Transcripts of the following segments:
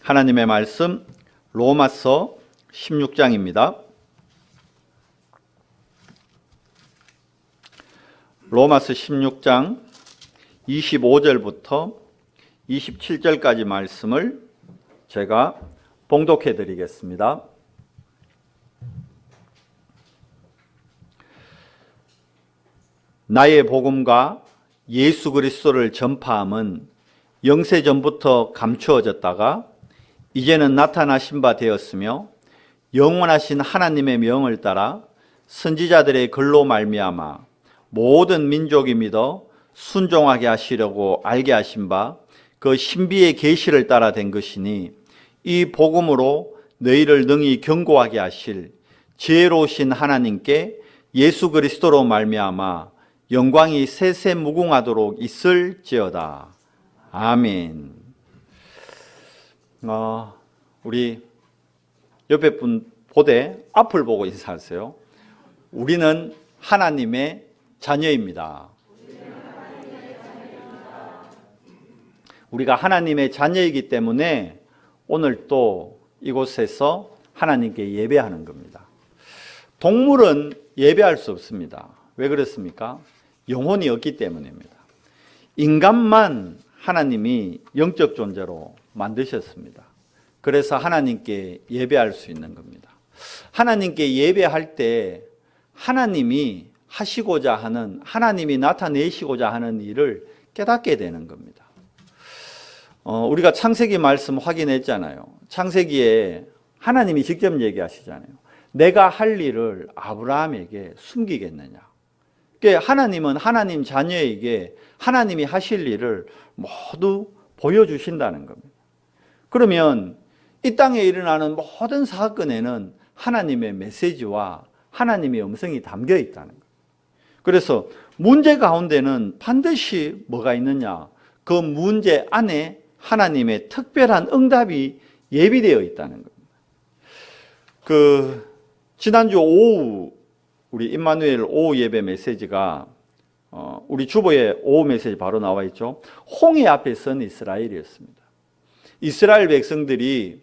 하나님의 말씀 로마서 16장입니다. 로마서 16장 25절부터 27절까지 말씀을 제가 봉독해 드리겠습니다. 나의 복음과 예수 그리스도를 전파함은 영세전부터 감추어졌다가 이제는 나타나신 바 되었으며 영원하신 하나님의 명을 따라 선지자들의 글로 말미암아 모든 민족이 믿어 순종하게 하시려고 알게 하신 바 그 신비의 계시를 따라 된 것이니 이 복음으로 너희를 능히 견고하게 하실 지혜로우신 하나님께 예수 그리스도로 말미암아 영광이 세세 무궁하도록 있을지어다. 아멘. 우리 옆에 분 보되 앞을 보고 인사하세요. 우리는 하나님의 자녀입니다. 우리가 하나님의 자녀이기 때문에 오늘 또 이곳에서 하나님께 예배하는 겁니다. 동물은 예배할 수 없습니다. 왜 그렇습니까? 영혼이 없기 때문입니다. 인간만 하나님이 영적 존재로 만드셨습니다. 그래서 하나님께 예배할 수 있는 겁니다. 하나님께 예배할 때 하나님이 하시고자 하는, 하나님이 나타내시고자 하는 일을 깨닫게 되는 겁니다. 우리가 창세기 말씀 확인했잖아요. 창세기에 하나님이 직접 얘기하시잖아요. 내가 할 일을 아브라함에게 숨기겠느냐. 그러니까 하나님은 하나님 자녀에게 하나님이 하실 일을 모두 보여주신다는 겁니다. 그러면 이 땅에 일어나는 모든 사건에는 하나님의 메시지와 하나님의 음성이 담겨 있다는 거예요. 그래서 문제 가운데는 반드시 뭐가 있느냐? 그 문제 안에 하나님의 특별한 응답이 예비되어 있다는 겁니다. 지난주 오후 우리 임마누엘 오후 예배 메시지가 우리 주보에 오후 메시지 바로 나와 있죠. 홍해 앞에 선 이스라엘이었습니다. 이스라엘 백성들이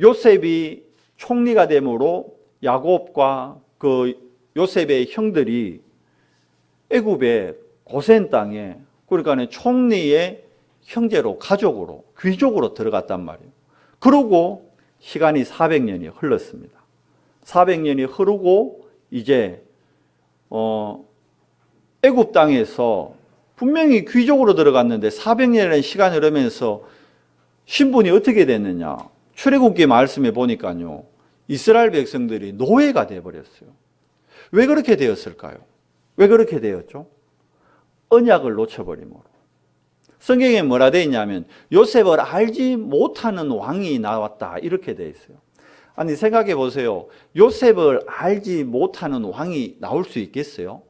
요셉이 총리가 됨으로 야곱과 그 요셉의 형들이 애굽의 고센 땅에 그러니까 총리의 형제로 가족으로 귀족으로 들어갔단 말이에요. 그러고 시간이 400년이 흘렀습니다. 400년이 흐르고 이제 애굽 땅에서 분명히 귀족으로 들어갔는데 400년이라는 시간이 흐르면서 신분이 어떻게 됐느냐. 출애굽기 말씀에 보니까요. 이스라엘 백성들이 노예가 되어버렸어요. 왜 그렇게 되었을까요? 왜 그렇게 되었죠? 언약을 놓쳐버림으로. 성경에 뭐라 되어 있냐면 요셉을 알지 못하는 왕이 나왔다 이렇게 되어 있어요. 아니 생각해 보세요. 요셉을 알지 못하는 왕이 나올 수 있겠어요?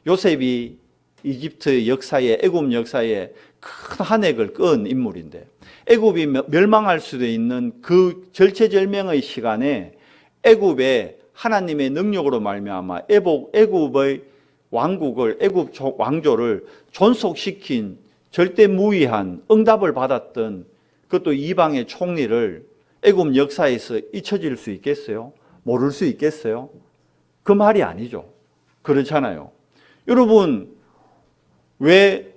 요셉이 이집트 역사에 애굽 역사에 큰 한 획을 그은 인물인데 애굽이 멸망할 수도 있는 그 절체절명의 시간에 애굽에 하나님의 능력으로 말미암아 애굽의 왕국을 애굽 왕조를 존속시킨 절대무위한 응답을 받았던 그것도 이방의 총리를 애굽 역사에서 잊혀질 수 있겠어요? 모를 수 있겠어요? 그 말이 아니죠. 그렇잖아요. 여러분 왜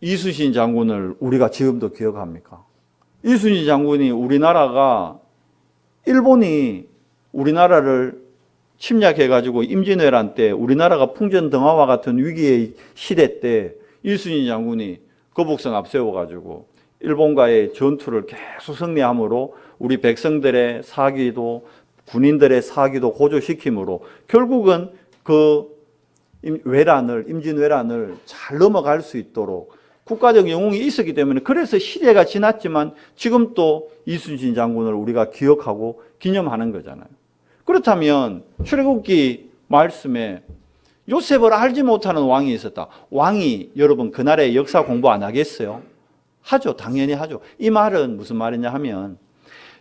이순신 장군을 우리가 지금도 기억합니까? 이순신 장군이 우리나라가 일본이 우리나라를 침략해가지고 임진왜란 때 우리나라가 풍전등화와 같은 위기의 시대 때 이순신 장군이 거북선 앞세워가지고 일본과의 전투를 계속 승리함으로 우리 백성들의 사기도 군인들의 사기도 고조시킴으로 결국은 그 임진왜란을 잘 넘어갈 수 있도록 국가적 영웅이 있었기 때문에 그래서 시대가 지났지만 지금 또 이순신 장군을 우리가 기억하고 기념하는 거잖아요. 그렇다면 출애굽기 말씀에 요셉을 알지 못하는 왕이 있었다. 왕이 여러분 그날의 역사 공부 안 하겠어요? 하죠. 당연히 하죠. 이 말은 무슨 말이냐 하면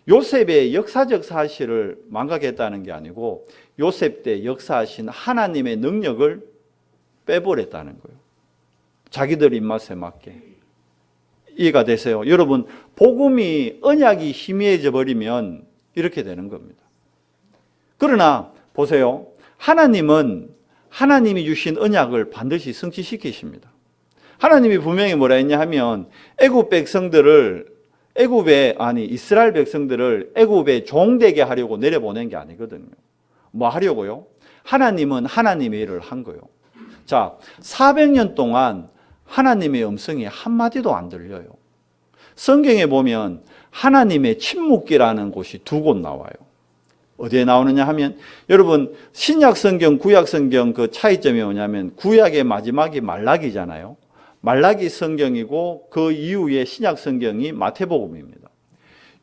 요셉의 역사적 사실을 망각했다는 게 아니고 요셉 때 역사하신 하나님의 능력을 빼버렸다는 거예요. 자기들 입맛에 맞게. 이해가 되세요? 여러분, 복음이 언약이 희미해져 버리면 이렇게 되는 겁니다. 그러나 보세요. 하나님은 하나님이 주신 언약을 반드시 성취시키십니다. 하나님이 분명히 뭐라 했냐 하면 이스라엘 백성들을 애굽의 종되게 하려고 내려보낸 게 아니거든요. 뭐 하려고요? 하나님은 하나님의 일을 한 거예요. 자, 400년 동안 하나님의 음성이 한마디도 안 들려요. 성경에 보면 하나님의 침묵기라는 곳이 2곳 나와요. 어디에 나오느냐 하면, 여러분, 신약 성경, 구약 성경 그 차이점이 뭐냐면, 구약의 마지막이 말라기잖아요. 말라기 성경이고, 그 이후에 신약 성경이 마태복음입니다.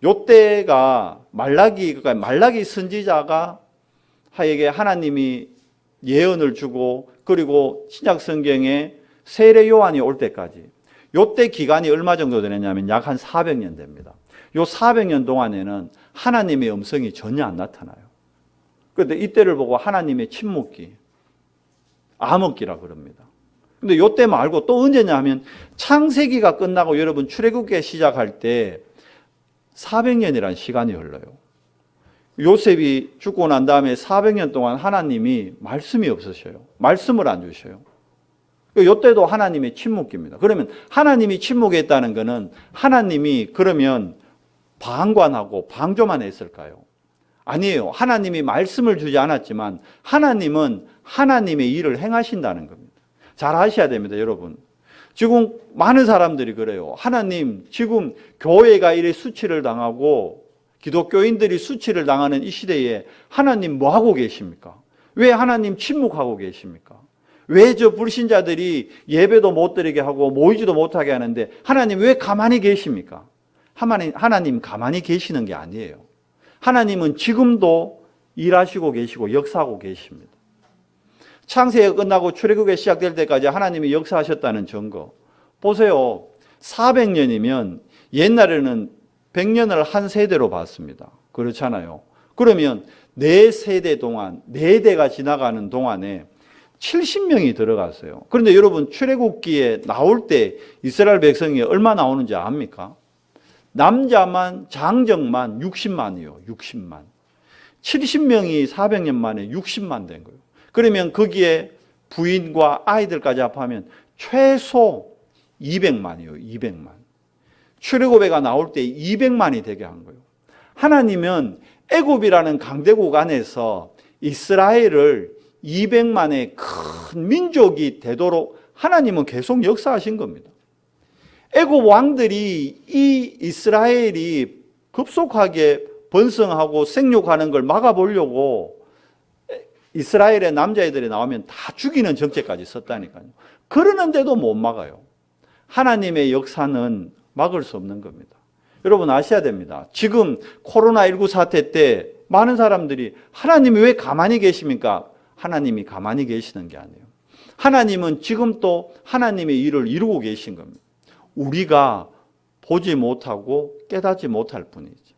요때가 말라기 선지자가 하에게 하나님이 예언을 주고, 그리고 신약 성경에 세례 요한이 올 때까지, 요때 기간이 얼마 정도 되느냐면 약 한 400년 됩니다. 요 400년 동안에는 하나님의 음성이 전혀 안 나타나요. 그런데 이때를 보고 하나님의 침묵기, 암흑기라 그럽니다. 근데 요때 말고 또 언제냐 하면 창세기가 끝나고 여러분 출애굽기 시작할 때 400년이라는 시간이 흘러요. 요셉이 죽고 난 다음에 400년 동안 하나님이 말씀이 없으셔요. 말씀을 안 주셔요. 요때도 하나님의 침묵기입니다. 그러면 하나님이 침묵했다는 것은 하나님이 그러면 방관하고 방조만 했을까요? 아니에요. 하나님이 말씀을 주지 않았지만 하나님은 하나님의 일을 행하신다는 겁니다. 잘 아셔야 됩니다, 여러분. 지금 많은 사람들이 그래요. 하나님, 지금 교회가 이래 수치를 당하고 기독교인들이 수치를 당하는 이 시대에 하나님 뭐 하고 계십니까? 왜 하나님 침묵하고 계십니까? 왜 저 불신자들이 예배도 못 드리게 하고 모이지도 못하게 하는데 하나님 왜 가만히 계십니까? 하나님 가만히 계시는 게 아니에요. 하나님은 지금도 일하시고 계시고 역사하고 계십니다. 창세가 끝나고 출애굽이 시작될 때까지 하나님이 역사하셨다는 증거. 보세요. 400년이면 옛날에는 100년을 한 세대로 봤습니다. 그렇잖아요. 그러면 4세대 동안, 4대가 지나가는 동안에 70명이 들어갔어요. 그런데 여러분 출애굽기에 나올 때 이스라엘 백성이 얼마 나오는지 압니까? 남자만 장정만 60만이요. 60만. 70명이 400년 만에 60만 된 거예요. 그러면 거기에 부인과 아이들까지 합하면 최소 200만이요. 200만. 출애굽기가 나올 때 200만이 되게 한 거예요. 하나님은 애굽이라는 강대국 안에서 이스라엘을 200만의 큰 민족이 되도록 하나님은 계속 역사하신 겁니다. 애굽 왕들이 이 이스라엘이 급속하게 번성하고 생육하는 걸 막아보려고 이스라엘의 남자애들이 나오면 다 죽이는 정책까지 썼다니까요. 그러는데도 못 막아요. 하나님의 역사는 막을 수 없는 겁니다. 여러분 아셔야 됩니다. 지금 코로나19 사태 때 많은 사람들이 하나님이 왜 가만히 계십니까? 하나님이 가만히 계시는 게 아니에요. 하나님은 지금 또 하나님의 일을 이루고 계신 겁니다. 우리가 보지 못하고 깨닫지 못할 뿐이죠.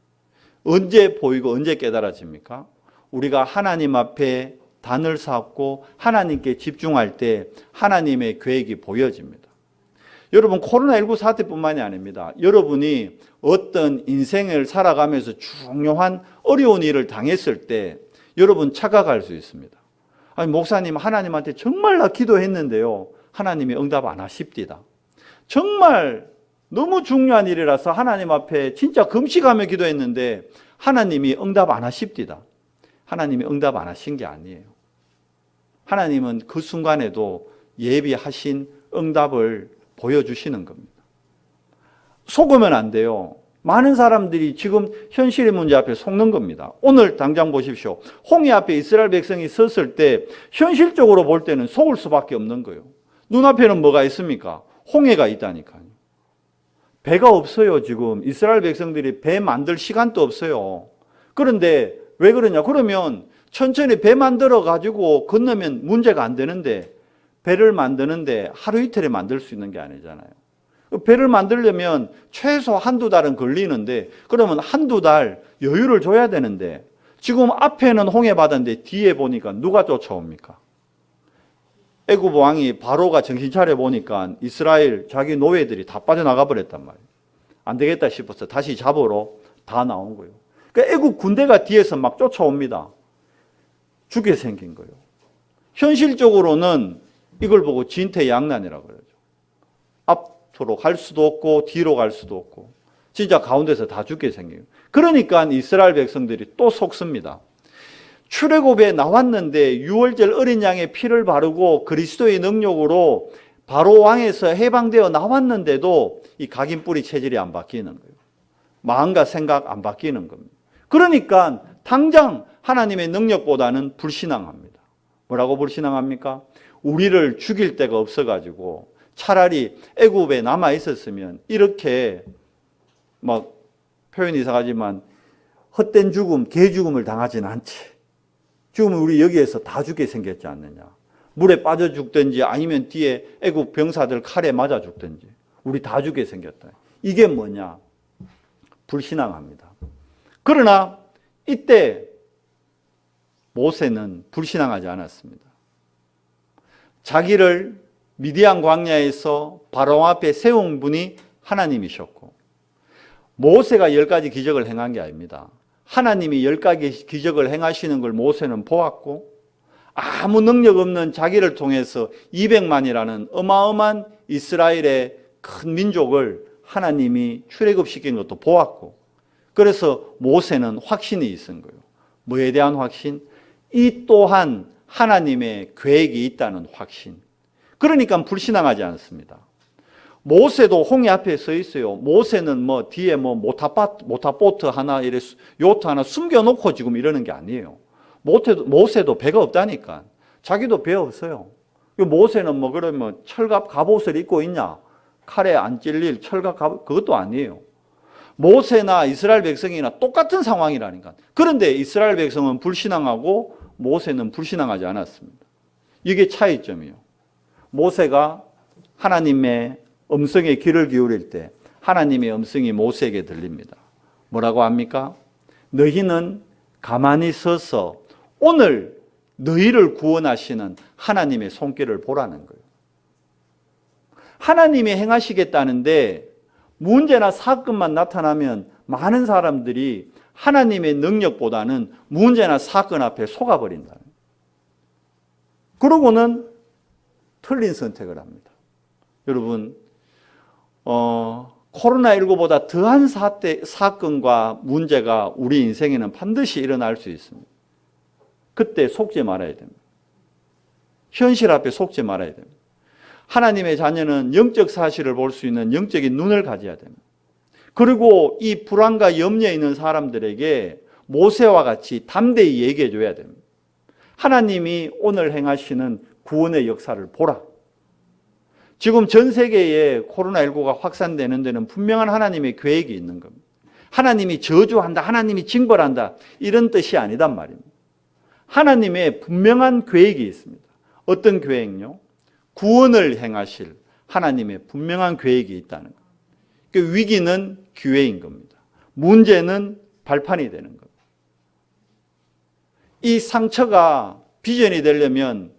언제 보이고 언제 깨달아집니까? 우리가 하나님 앞에 단을 쌓고 하나님께 집중할 때 하나님의 계획이 보여집니다. 여러분 코로나19 사태뿐만이 아닙니다. 여러분이 어떤 인생을 살아가면서 중요한 어려운 일을 당했을 때 여러분 착각할 수 있습니다. 아니 목사님 하나님한테 정말 나 기도했는데요. 하나님이 응답 안 하십디다. 정말 너무 중요한 일이라서 하나님 앞에 진짜 금식하며 기도했는데 하나님이 응답 안 하십디다. 하나님이 응답 안 하신 게 아니에요. 하나님은 그 순간에도 예비하신 응답을 보여주시는 겁니다. 속으면 안 돼요. 많은 사람들이 지금 현실의 문제 앞에 속는 겁니다. 오늘 당장 보십시오. 홍해 앞에 이스라엘 백성이 섰을 때 현실적으로 볼 때는 속을 수밖에 없는 거예요. 눈앞에는 뭐가 있습니까? 홍해가 있다니까요. 배가 없어요. 지금 이스라엘 백성들이 배 만들 시간도 없어요. 그런데 왜 그러냐? 그러면 천천히 배 만들어 가지고 건너면 문제가 안 되는데 배를 만드는데 하루 이틀에 만들 수 있는 게 아니잖아요. 배를 만들려면 최소 한두 달은 걸리는데 그러면 한두 달 여유를 줘야 되는데 지금 앞에는 홍해 바다인데 뒤에 보니까 누가 쫓아옵니까? 애굽 왕이 바로가 정신 차려 보니까 이스라엘 자기 노예들이 다 빠져나가 버렸단 말이에요. 안 되겠다 싶어서 다시 잡으러 다 나온 거예요. 그러니까 애굽 군대가 뒤에서 막 쫓아옵니다. 죽게 생긴 거예요. 현실적으로는 이걸 보고 진퇴양난이라고 그러죠. 앞으로 갈 수도 없고 뒤로 갈 수도 없고 진짜 가운데서 다 죽게 생겨요. 그러니까 이스라엘 백성들이 또 속습니다. 출애굽에 나왔는데 유월절 어린 양의 피를 바르고 그리스도의 능력으로 바로 왕에서 해방되어 나왔는데도 이 각인 뿌리 체질이 안 바뀌는 거예요. 마음과 생각 안 바뀌는 겁니다. 그러니까 당장 하나님의 능력보다는 불신앙합니다. 뭐라고 불신앙합니까? 우리를 죽일 데가 없어가지고 차라리 애굽에 남아 있었으면 이렇게 막 표현이 이상하지만 헛된 죽음, 개 죽음을 당하진 않지. 지금 우리 여기에서 다 죽게 생겼지 않느냐. 물에 빠져 죽든지 아니면 뒤에 애굽 병사들 칼에 맞아 죽든지 우리 다 죽게 생겼다. 이게 뭐냐? 불신앙합니다. 그러나 이때 모세는 불신앙하지 않았습니다. 자기를 미디안 광야에서 바로 앞에 세운 분이 하나님이셨고 모세가 10가지 기적을 행한 게 아닙니다. 하나님이 10가지 기적을 행하시는 걸 모세는 보았고 아무 능력 없는 자기를 통해서 200만이라는 어마어마한 이스라엘의 큰 민족을 하나님이 출애굽시킨 것도 보았고 그래서 모세는 확신이 있은 거예요. 뭐에 대한 확신? 이 또한 하나님의 계획이 있다는 확신. 그러니까 불신앙하지 않습니다. 모세도 홍해 앞에 서 있어요. 모세는 뭐 뒤에 뭐 모타보트 하나, 이래 요트 하나 숨겨놓고 지금 이러는 게 아니에요. 모세도 배가 없다니까. 자기도 배 없어요. 모세는 뭐 그러면 철갑 갑옷을 입고 있냐? 칼에 안 찔릴 철갑 갑옷, 그것도 아니에요. 모세나 이스라엘 백성이나 똑같은 상황이라니까. 그런데 이스라엘 백성은 불신앙하고 모세는 불신앙하지 않았습니다. 이게 차이점이에요. 모세가 하나님의 음성에 귀를 기울일 때 하나님의 음성이 모세에게 들립니다. 뭐라고 합니까? 너희는 가만히 서서 오늘 너희를 구원하시는 하나님의 손길을 보라는 거예요. 하나님이 행하시겠다는데 문제나 사건만 나타나면 많은 사람들이 하나님의 능력보다는 문제나 사건 앞에 속아버린다. 그러고는 틀린 선택을 합니다. 여러분, 코로나19보다 더한 사건과 문제가 우리 인생에는 반드시 일어날 수 있습니다. 그때 속지 말아야 됩니다. 현실 앞에 속지 말아야 됩니다. 하나님의 자녀는 영적 사실을 볼 수 있는 영적인 눈을 가져야 됩니다. 그리고 이 불안과 염려에 있는 사람들에게 모세와 같이 담대히 얘기해 줘야 됩니다. 하나님이 오늘 행하시는 구원의 역사를 보라. 지금 전 세계에 코로나19가 확산되는 데는 분명한 하나님의 계획이 있는 겁니다. 하나님이 저주한다, 하나님이 징벌한다 이런 뜻이 아니단 말입니다. 하나님의 분명한 계획이 있습니다. 어떤 계획요? 구원을 행하실 하나님의 분명한 계획이 있다는 것. 그 위기는 기회인 겁니다. 문제는 발판이 되는 겁니다. 이 상처가 비전이 되려면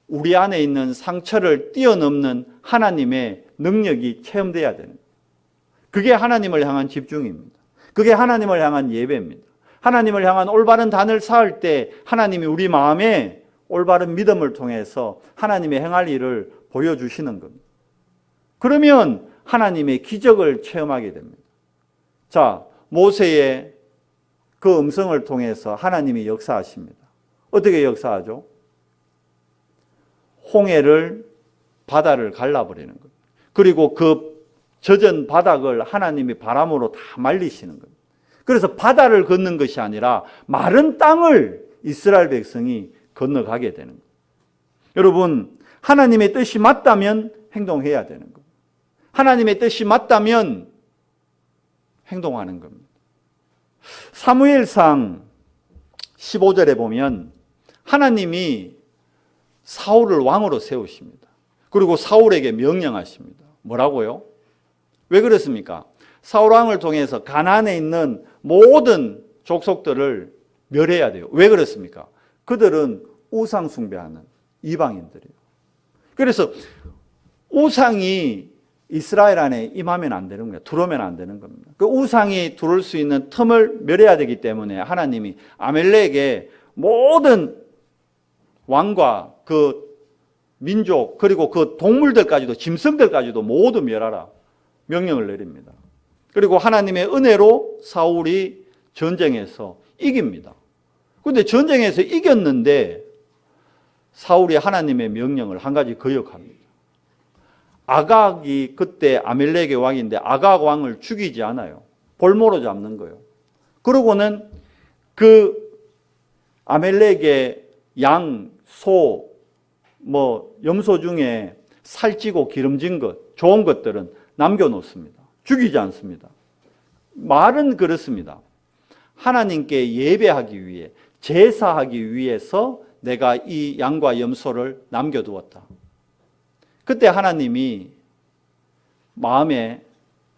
우리 안에 있는 상처를 뛰어넘는 하나님의 능력이 체험돼야 되는 거예요. 그게 하나님을 향한 집중입니다. 그게 하나님을 향한 예배입니다. 하나님을 향한 올바른 단을 쌓을 때 하나님이 우리 마음에 올바른 믿음을 통해서 하나님의 행할 일을 보여주시는 겁니다. 그러면 하나님의 기적을 체험하게 됩니다. 자, 모세의 그 음성을 통해서 하나님이 역사하십니다. 어떻게 역사하죠? 홍해를, 바다를 갈라버리는 겁니다. 그리고 그 젖은 바닥을 하나님이 바람으로 다 말리시는 겁니다. 그래서 바다를 걷는 것이 아니라 마른 땅을 이스라엘 백성이 건너가게 되는 겁니다. 여러분, 하나님의 뜻이 맞다면 행동해야 되는 겁니다. 하나님의 뜻이 맞다면 행동하는 겁니다. 사무엘상 15절에 보면 하나님이 사울을 왕으로 세우십니다. 그리고 사울에게 명령하십니다. 뭐라고요? 왜 그렇습니까? 사울 왕을 통해서 가나안에 있는 모든 족속들을 멸해야 돼요. 왜 그렇습니까? 그들은 우상 숭배하는 이방인들이에요. 그래서 우상이 이스라엘 안에 임하면 안 되는 거예요. 들어오면 안 되는 겁니다. 그 우상이 들어올 수 있는 틈을 멸해야 되기 때문에 하나님이 아멜렉의 모든 왕과 그 민족 그리고 그 동물들까지도 짐승들까지도 모두 멸하라 명령을 내립니다. 그리고 하나님의 은혜로 사울이 전쟁에서 이깁니다. 그런데 전쟁에서 이겼는데 사울이 하나님의 명령을 한 가지 거역합니다. 아각이 그때 아멜렉의 왕인데 아각 왕을 죽이지 않아요. 볼모로 잡는 거예요. 그러고는 그 아멜렉의 양, 소, 염소 중에 살찌고 기름진 것, 좋은 것들은 남겨놓습니다. 죽이지 않습니다. 말은 그렇습니다. 하나님께 예배하기 위해, 제사하기 위해서 내가 이 양과 염소를 남겨두었다. 그때 하나님이 마음의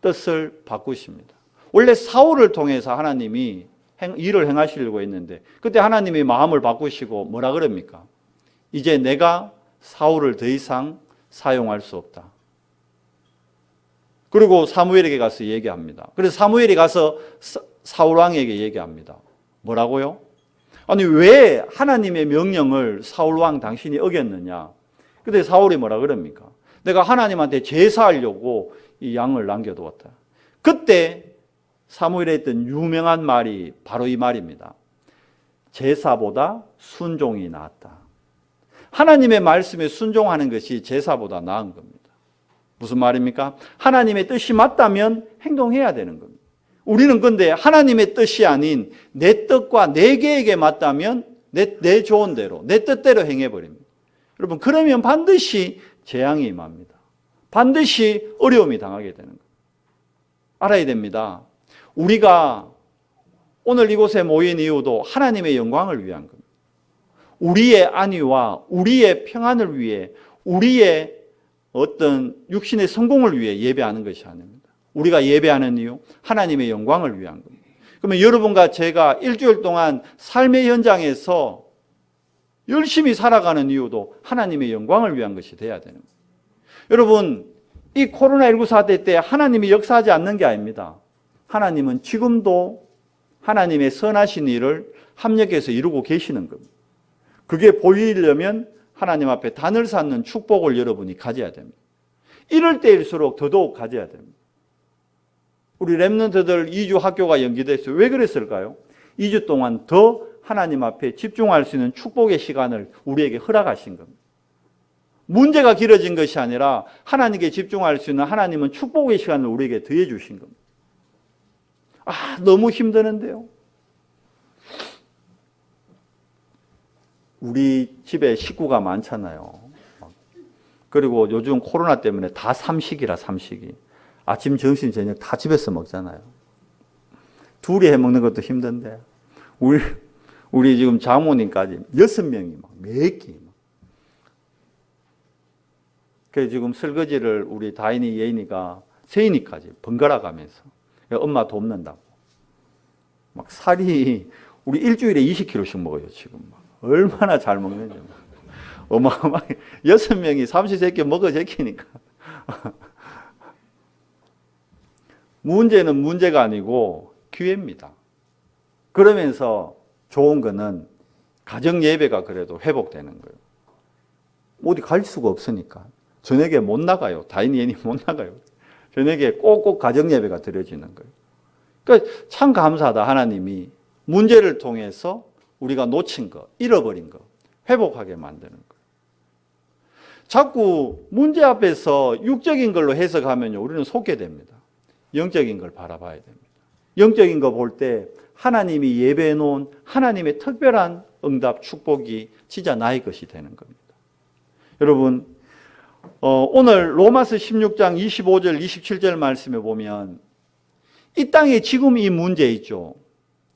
뜻을 바꾸십니다. 원래 사울을 통해서 하나님이 일을 행하시려고 했는데 그때 하나님이 마음을 바꾸시고 뭐라 그럽니까? 이제 내가 사울을 더 이상 사용할 수 없다. 그리고 사무엘에게 가서 얘기합니다. 그래서 사무엘이 가서 사울 왕에게 얘기합니다. 뭐라고요? 아니 왜 하나님의 명령을 사울 왕 당신이 어겼느냐? 그때 사울이 뭐라 그럽니까? 내가 하나님한테 제사하려고 이 양을 남겨두었다. 그때 사무엘이 했던 유명한 말이 바로 이 말입니다. 제사보다 순종이 낫다. 하나님의 말씀에 순종하는 것이 제사보다 나은 겁니다. 무슨 말입니까? 하나님의 뜻이 맞다면 행동해야 되는 겁니다. 우리는 근데 하나님의 뜻이 아닌 내 뜻과 내 계획에 맞다면 내 좋은 대로, 내 뜻대로 행해버립니다. 여러분, 그러면 반드시 재앙이 임합니다. 반드시 어려움이 당하게 되는 거예요. 알아야 됩니다. 우리가 오늘 이곳에 모인 이유도 하나님의 영광을 위한 겁니다. 우리의 안위와 우리의 평안을 위해, 우리의 어떤 육신의 성공을 위해 예배하는 것이 아닙니다. 우리가 예배하는 이유, 하나님의 영광을 위한 겁니다. 그러면 여러분과 제가 일주일 동안 삶의 현장에서 열심히 살아가는 이유도 하나님의 영광을 위한 것이 돼야 되는 거예요. 여러분, 이 코로나19 사태 때 하나님이 역사하지 않는 게 아닙니다. 하나님은 지금도 하나님의 선하신 일을 합력해서 이루고 계시는 겁니다. 그게 보이려면 하나님 앞에 단을 쌓는 축복을 여러분이 가져야 됩니다. 이럴 때일수록 더더욱 가져야 됩니다. 우리 랩런트들 2주 학교가 연기됐어요. 왜 그랬을까요? 2주 동안 더 하나님 앞에 집중할 수 있는 축복의 시간을 우리에게 허락하신 겁니다. 문제가 길어진 것이 아니라 하나님께 집중할 수 있는 하나님은 축복의 시간을 우리에게 더해 주신 겁니다. 너무 힘드는데요. 우리 집에 식구가 많잖아요. 그리고 요즘 코로나 때문에 다 삼식이라 삼식이. 아침, 점심, 저녁 다 집에서 먹잖아요. 둘이 해 먹는 것도 힘든데 우리 지금 장모님까지 6명이 막 매 끼. 그래서 지금 설거지를 우리 다인이, 예인이가, 세인이까지 번갈아 가면서 엄마 돕는다고. 막 살이 우리 일주일에 20kg씩 먹어요, 지금. 얼마나 잘 먹는지. 어마어마하게 6명이 삼시세끼 먹어 제끼니까. 문제는 문제가 아니고 기회입니다. 그러면서 좋은 거는 가정 예배가 그래도 회복되는 거예요. 어디 갈 수가 없으니까. 저녁에 못 나가요. 다인이 예인이 못 나가요. 저녁에 꼭꼭 가정 예배가 드려지는 거예요. 그러니까 참 감사하다. 하나님이 문제를 통해서 우리가 놓친 거, 잃어버린 거 회복하게 만드는 거예요. 자꾸 문제 앞에서 육적인 걸로 해석하면요, 우리는 속게 됩니다. 영적인 걸 바라봐야 됩니다. 영적인 거 볼 때 하나님이 예배해 놓은 하나님의 특별한 응답, 축복이 진짜 나의 것이 되는 겁니다. 여러분, 오늘 로마서 16장 25절, 27절 말씀에 보면 이 땅에 지금 이 문제 있죠.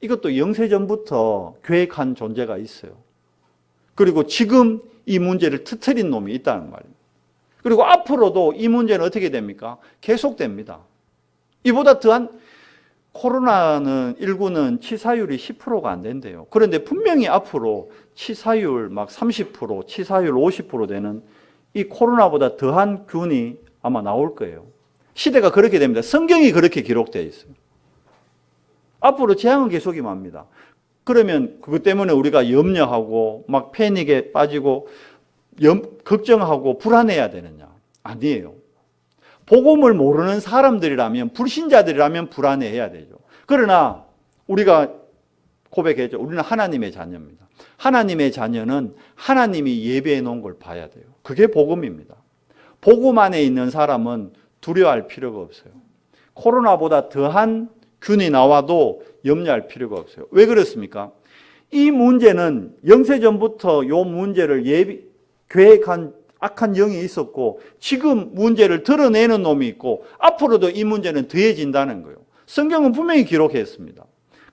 이것도 영세전부터 계획한 존재가 있어요. 그리고 지금 이 문제를 터뜨린 놈이 있다는 말입니다. 그리고 앞으로도 이 문제는 어떻게 됩니까? 계속됩니다. 이보다 더한 코로나19는 치사율이 10%가 안 된대요. 그런데 분명히 앞으로 치사율 막 30%, 치사율 50% 되는 이 코로나보다 더한 균이 아마 나올 거예요. 시대가 그렇게 됩니다. 성경이 그렇게 기록되어 있어요. 앞으로 재앙은 계속 임합니다. 그러면 그것 때문에 우리가 염려하고 막 패닉에 빠지고 걱정하고 불안해야 되느냐? 아니에요. 복음을 모르는 사람들이라면, 불신자들이라면 불안해해야 되죠. 그러나 우리가 고백했죠. 우리는 하나님의 자녀입니다. 하나님의 자녀는 하나님이 예배해 놓은 걸 봐야 돼요. 그게 복음입니다. 복음 안에 있는 사람은 두려워할 필요가 없어요. 코로나보다 더한 균이 나와도 염려할 필요가 없어요. 왜 그렇습니까? 이 문제는 영세전부터 이 문제를 계획한 악한 영이 있었고 지금 문제를 드러내는 놈이 있고 앞으로도 이 문제는 더해진다는 거예요. 성경은 분명히 기록했습니다.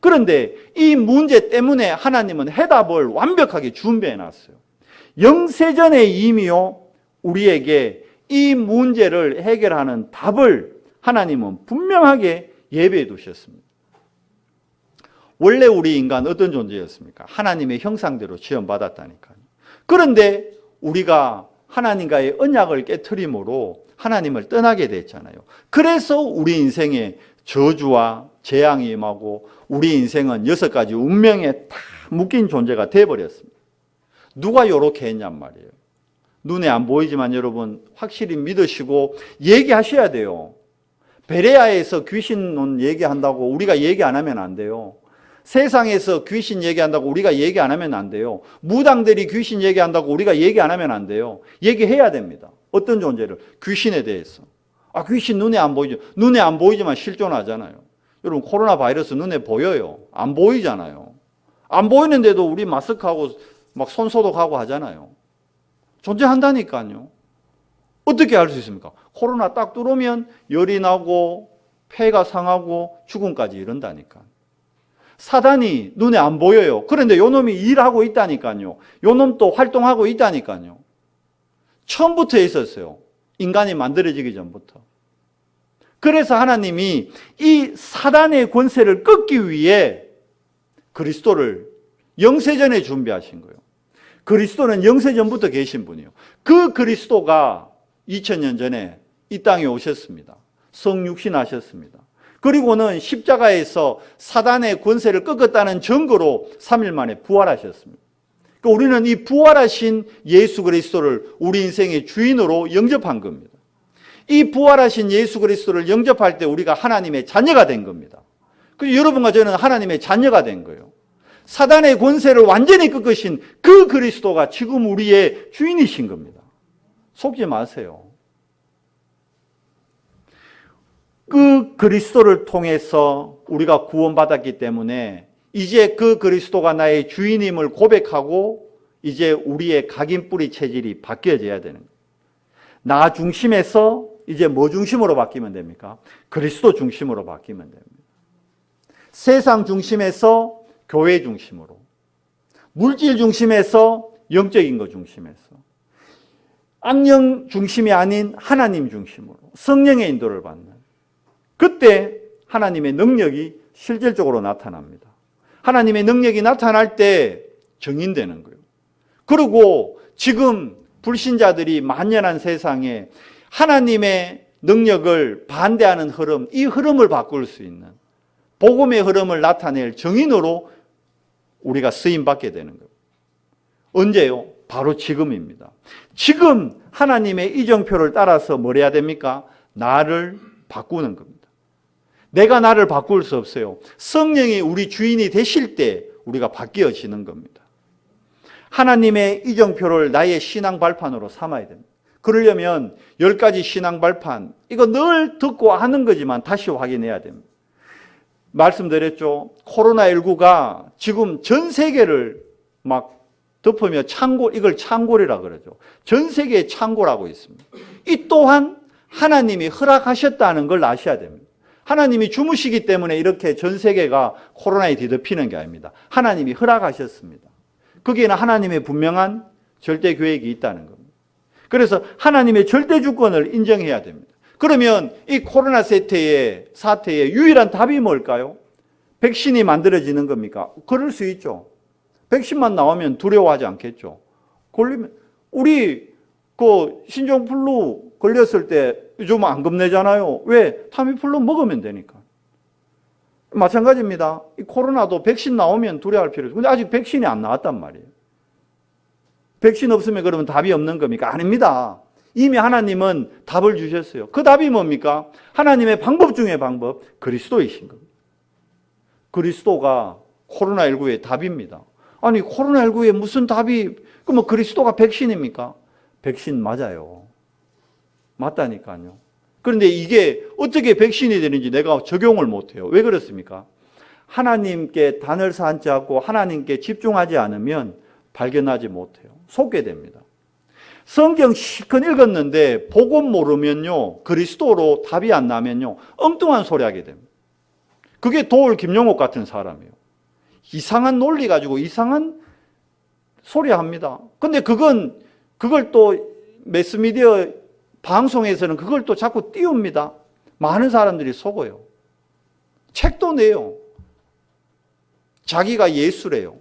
그런데 이 문제 때문에 하나님은 해답을 완벽하게 준비해 놨어요. 영세전에 이미요 우리에게 이 문제를 해결하는 답을 하나님은 분명하게 예배해 두셨습니다. 원래 우리 인간 어떤 존재였습니까? 하나님의 형상대로 지음받았다니까요. 그런데 우리가 하나님과의 언약을 깨트림으로 하나님을 떠나게 됐잖아요. 그래서 우리 인생에 저주와 재앙이 임하고 우리 인생은 6가지 운명에 다 묶인 존재가 돼버렸습니다. 누가 이렇게 했냔 말이에요. 눈에 안 보이지만 여러분 확실히 믿으시고 얘기하셔야 돼요. 베레아에서 귀신 얘기한다고 우리가 얘기 안 하면 안 돼요. 세상에서 귀신 얘기한다고 우리가 얘기 안 하면 안 돼요. 무당들이 귀신 얘기한다고 우리가 얘기 안 하면 안 돼요. 얘기해야 됩니다. 어떤 존재를? 귀신에 대해서. 아, 귀신 눈에 안 보이죠. 눈에 안 보이지만 실존하잖아요. 여러분 코로나 바이러스 눈에 보여요. 안 보이잖아요. 안 보이는데도 우리 마스크하고 막 손 소독하고 하잖아요. 존재한다니까요. 어떻게 알 수 있습니까? 코로나 딱 들어오면 열이 나고 폐가 상하고 죽음까지 이른다니까. 사단이 눈에 안 보여요. 그런데 요 놈이 일하고 있다니까요. 요 놈도 활동하고 있다니까요. 처음부터 있었어요. 인간이 만들어지기 전부터. 그래서 하나님이 이 사단의 권세를 끊기 위해 그리스도를 영세전에 준비하신 거예요. 그리스도는 영세전부터 계신 분이에요. 그 그리스도가 2000년 전에 이 땅에 오셨습니다. 성육신하셨습니다. 그리고는 십자가에서 사단의 권세를 꺾었다는 증거로 3일 만에 부활하셨습니다. 그러니까 우리는 이 부활하신 예수 그리스도를 우리 인생의 주인으로 영접한 겁니다. 이 부활하신 예수 그리스도를 영접할 때 우리가 하나님의 자녀가 된 겁니다. 그래서 여러분과 저는 하나님의 자녀가 된 거예요. 사단의 권세를 완전히 꺾으신 그 그리스도가 지금 우리의 주인이신 겁니다. 속지 마세요. 그 그리스도를 통해서 우리가 구원받았기 때문에 이제 그 그리스도가 나의 주인임을 고백하고 이제 우리의 각인뿌리 체질이 바뀌어져야 되는 거예요. 나 중심에서 이제 뭐 중심으로 바뀌면 됩니까? 그리스도 중심으로 바뀌면 됩니다. 세상 중심에서 교회 중심으로, 물질 중심에서 영적인 것 중심에서, 악령 중심이 아닌 하나님 중심으로 성령의 인도를 받는 그때 하나님의 능력이 실질적으로 나타납니다. 하나님의 능력이 나타날 때 정인되는 거예요. 그리고 지금 불신자들이 만연한 세상에 하나님의 능력을 반대하는 흐름, 이 흐름을 바꿀 수 있는 복음의 흐름을 나타낼 정인으로 우리가 쓰임받게 되는 거예요. 언제요? 바로 지금입니다. 지금 하나님의 이정표를 따라서 뭘 해야 됩니까? 나를 바꾸는 겁니다. 내가 나를 바꿀 수 없어요. 성령이 우리 주인이 되실 때 우리가 바뀌어지는 겁니다. 하나님의 이정표를 나의 신앙 발판으로 삼아야 됩니다. 그러려면 10가지 신앙 발판, 이거 늘 듣고 하는 거지만 다시 확인해야 됩니다. 말씀드렸죠. 코로나19가 지금 전 세계를 막 덮으며 이걸 창궐이라 그러죠. 전 세계에 창궐하고 있습니다. 이 또한 하나님이 허락하셨다는 걸 아셔야 됩니다. 하나님이 주무시기 때문에 이렇게 전 세계가 코로나에 뒤덮이는 게 아닙니다. 하나님이 허락하셨습니다. 거기에는 하나님의 분명한 절대 계획이 있다는 겁니다. 그래서 하나님의 절대 주권을 인정해야 됩니다. 그러면 이 코로나 사태의 유일한 답이 뭘까요? 백신이 만들어지는 겁니까? 그럴 수 있죠. 백신만 나오면 두려워하지 않겠죠. 걸리면 우리 그 신종플루 걸렸을 때 요즘 안 겁내잖아요. 왜? 타미플루 먹으면 되니까. 마찬가지입니다. 이 코로나도 백신 나오면 두려워할 필요 없어요. 근데 아직 백신이 안 나왔단 말이에요. 백신 없으면 그러면 답이 없는 겁니까? 아닙니다. 이미 하나님은 답을 주셨어요. 그 답이 뭡니까? 하나님의 방법 중에 방법, 그리스도이신 겁니다. 그리스도가 코로나19의 답입니다. 아니, 코로나19에 무슨 답이, 그럼 그리스도가 백신입니까? 백신 맞아요. 맞다니까요. 그런데 이게 어떻게 백신이 되는지 내가 적용을 못해요. 왜 그렇습니까? 하나님께 단을 쌓지 않고 하나님께 집중하지 않으면 발견하지 못해요. 속게 됩니다. 성경 실컷 읽었는데 복음 모르면요, 그리스도로 답이 안 나면요, 엉뚱한 소리 하게 됩니다. 그게 도울 김용옥 같은 사람이에요. 이상한 논리 가지고 이상한 소리 합니다. 근데 그걸 또 매스미디어 방송에서는 그걸 또 자꾸 띄웁니다. 많은 사람들이 속어요. 책도 내요. 자기가 예수래요.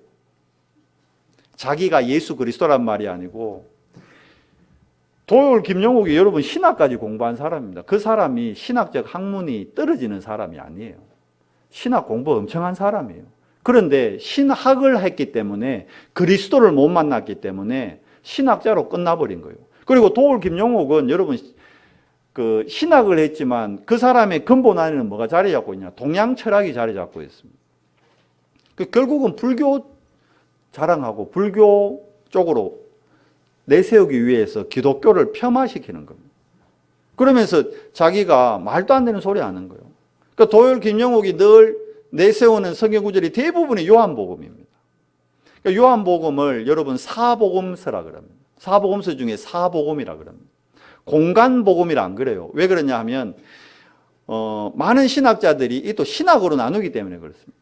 자기가 예수 그리스도란 말이 아니고, 도울 김용옥이 여러분 신학까지 공부한 사람입니다. 그 사람이 신학적 학문이 떨어지는 사람이 아니에요. 신학 공부 엄청 한 사람이에요. 그런데 신학을 했기 때문에 그리스도를 못 만났기 때문에 신학자로 끝나버린 거예요. 그리고 도울 김용옥은 여러분 그 신학을 했지만 그 사람의 근본 안에는 뭐가 자리 잡고 있냐? 동양 철학이 자리 잡고 있습니다. 결국은 불교 자랑하고 불교 쪽으로 내세우기 위해서 기독교를 폄하시키는 겁니다. 그러면서 자기가 말도 안 되는 소리 하는 거예요. 그러니까 도울 김용옥이 늘 내세우는 성경 구절이 대부분이 요한복음입니다. 그러니까 요한복음을 여러분 사복음서라 그럽니다. 사복음서 중에 사복음이라 그럽니다. 공간복음이라 안 그래요. 왜 그러냐 하면 많은 신학자들이 또 신학으로 나누기 때문에 그렇습니다.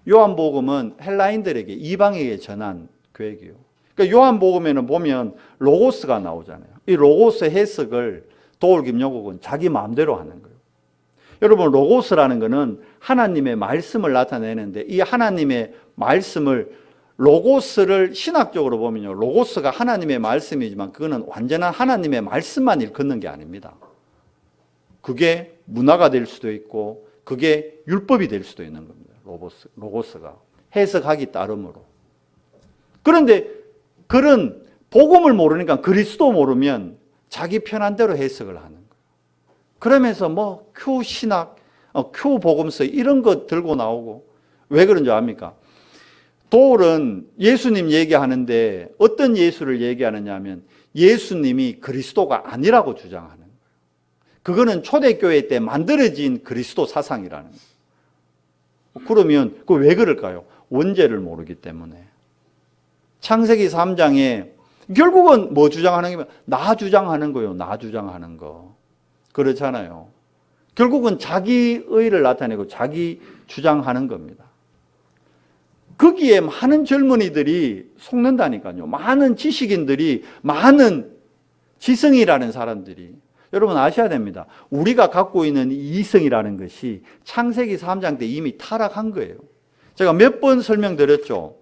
요한복음은 헬라인들에게 이방에게 전한 계획이에요. 그러니까 요한복음에는 보면 로고스가 나오잖아요. 이 로고스 해석을 도울 김용옥은 자기 마음대로 하는 거예요. 여러분 로고스라는 것은 하나님의 말씀을 나타내는데 이 하나님의 말씀을 로고스를 신학적으로 보면요, 로고스가 하나님의 말씀이지만 그거는 완전한 하나님의 말씀만 일컫는 게 아닙니다. 그게 문화가 될 수도 있고 그게 율법이 될 수도 있는 겁니다. 로고스가 해석하기 따름으로. 그런데 그런 복음을 모르니까 그리스도 모르면 자기 편한 대로 해석을 하는 거예요. 그러면서 뭐 큐 신학, 큐 복음서 이런 거 들고 나오고. 왜 그런 줄 압니까? 도울은 예수님 얘기하는데 어떤 예수를 얘기하느냐 하면 예수님이 그리스도가 아니라고 주장하는 거예요. 그거는 초대교회 때 만들어진 그리스도 사상이라는 거예요. 그러면 그 왜 그럴까요? 원죄를 모르기 때문에. 창세기 3장에 결국은 뭐 주장하는 게 나 주장하는 거예요. 나 주장하는 거. 그렇잖아요. 결국은 자기 의를 나타내고 자기 주장하는 겁니다. 거기에 많은 젊은이들이 속는다니까요. 많은 지식인들이, 많은 지성이라는 사람들이. 여러분 아셔야 됩니다. 우리가 갖고 있는 이성이라는 것이 창세기 3장 때 이미 타락한 거예요. 제가 몇 번 설명드렸죠.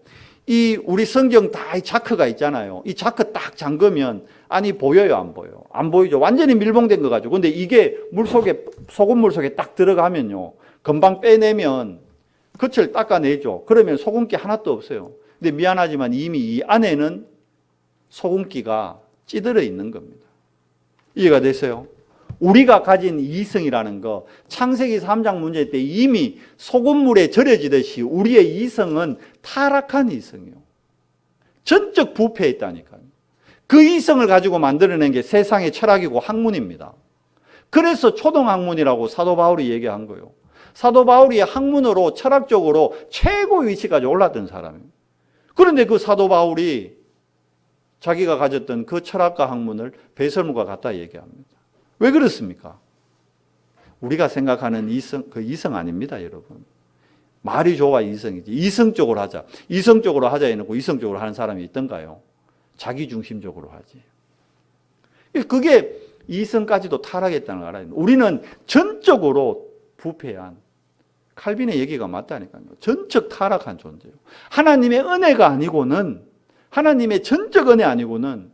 이 우리 성경 다 자크가 있잖아요. 이 자크 딱 잠그면 아니 보여요, 안 보여요? 안 보이죠. 완전히 밀봉된 거 가지고. 근데 이게 물속에, 소금물 속에 딱 들어가면요, 금방 빼내면 겉을 닦아내죠. 그러면 소금기 하나도 없어요. 근데 미안하지만 이미 이 안에는 소금기가 찌들어 있는 겁니다. 이해가 됐어요? 우리가 가진 이성이라는 거, 창세기 3장 문제 때 이미 소금물에 절여지듯이 우리의 이성은 타락한 이성이에요. 전적 부패했다니까요. 그 이성을 가지고 만들어낸 게 세상의 철학이고 학문입니다. 그래서 초등학문이라고 사도 바울이 얘기한 거예요. 사도 바울이 학문으로 철학적으로 최고 위치까지 올랐던 사람입니다. 그런데 그 사도 바울이 자기가 가졌던 그 철학과 학문을 배설물과 같다 얘기합니다. 왜 그렇습니까? 우리가 생각하는 그 이성 아닙니다, 여러분. 말이 좋아 이성이지. 이성적으로 하자. 이성적으로 하자 해놓고 이성적으로 하는 사람이 있던가요? 자기 중심적으로 하지. 그게 이성까지도 타락했다는 걸 알아요. 우리는 전적으로 부패한, 칼빈의 얘기가 맞다니까요. 전적 타락한 존재예요. 하나님의 은혜가 아니고는, 하나님의 전적 은혜 아니고는